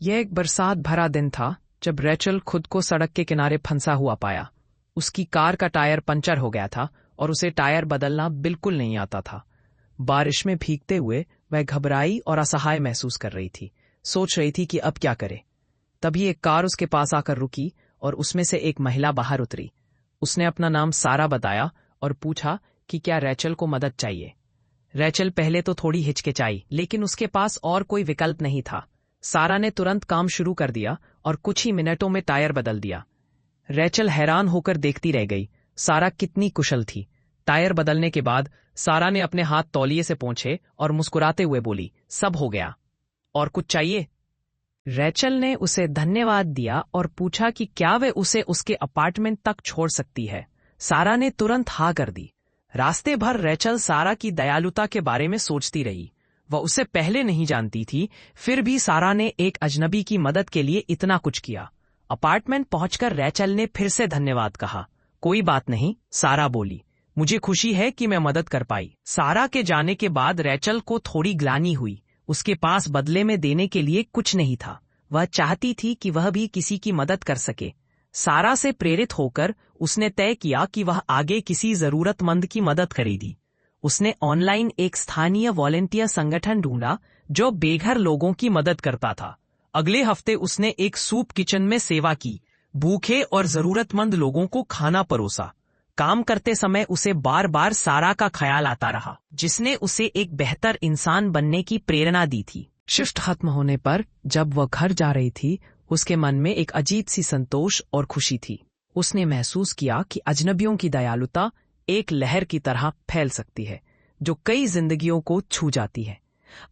यह एक बरसात भरा दिन था जब रैचल खुद को सड़क के किनारे फंसा हुआ पाया। उसकी कार का टायर पंचर हो गया था और उसे टायर बदलना बिल्कुल नहीं आता था। बारिश में भीगते हुए वह घबराई और असहाय महसूस कर रही थी, सोच रही थी कि अब क्या करे। तभी एक कार उसके पास आकर रुकी और उसमें से एक महिला बाहर उतरी। उसने अपना नाम सारा बताया और पूछा कि क्या रैचल को मदद चाहिए। रैचल पहले तो थोड़ी हिचकिचाई, लेकिन उसके पास और कोई विकल्प नहीं था। सारा ने तुरंत काम शुरू कर दिया और कुछ ही मिनटों में टायर बदल दिया। रैचल हैरान होकर देखती रह गई, सारा कितनी कुशल थी। टायर बदलने के बाद सारा ने अपने हाथ तौलिए से पोंछे और मुस्कुराते हुए बोली, सब हो गया। और कुछ चाहिए? रैचल ने उसे धन्यवाद दिया और पूछा कि क्या वे उसे उसके अपार्टमेंट तक छोड़ सकती है। सारा ने तुरंत हाँ कर दी। रास्ते भर रैचल सारा की दयालुता के बारे में सोचती रही। वह उसे पहले नहीं जानती थी, फिर भी सारा ने एक अजनबी की मदद के लिए इतना कुछ किया। अपार्टमेंट पहुंचकर रैचल ने फिर से धन्यवाद कहा। कोई बात नहीं, सारा बोली, मुझे खुशी है कि मैं मदद कर पाई। सारा के जाने के बाद रैचल को थोड़ी ग्लानि हुई। उसके पास बदले में देने के लिए कुछ नहीं था। वह चाहती थी कि वह भी किसी की मदद कर सके। सारा से प्रेरित होकर उसने तय किया कि वह आगे किसी जरूरतमंद की मदद करेगी। उसने ऑनलाइन एक स्थानीय वॉलेंटियर संगठन ढूंढा जो बेघर लोगों की मदद करता था। अगले हफ्ते उसने एक सूप किचन में सेवा की, भूखे और जरूरतमंद लोगों को खाना परोसा। काम करते समय उसे बार बार सारा का ख्याल आता रहा, जिसने उसे एक बेहतर इंसान बनने की प्रेरणा दी थी। शिफ्ट खत्म होने पर जब वह घर जा रही थी, उसके मन में एक अजीब सी संतोष और खुशी थी। उसने महसूस किया कि अजनबियों की दयालुता एक लहर की तरह फैल सकती है, जो कई जिंदगियों को छू जाती है।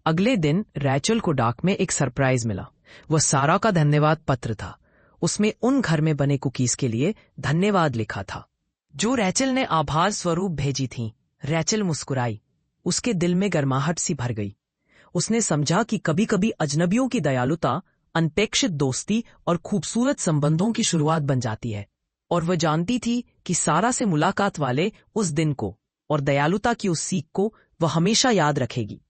अगले दिन रैचल को डाक में एक सरप्राइज मिला। वह सारा का धन्यवाद पत्र था। उसमें उन घर में बने कुकीज के लिए धन्यवाद लिखा था, जो रैचल ने आभार स्वरूप भेजी थीं। रैचल मुस्कुराई, उसके दिल में गर्माहट सी भर गई। उसने समझा कि कभी कभी अजनबियों की दयालुता अनपेक्षित दोस्ती और खूबसूरत संबंधों की शुरुआत बन जाती है। और वह जानती थी कि सारा से मुलाकात वाले उस दिन को और दयालुता की उस सीख को वह हमेशा याद रखेगी।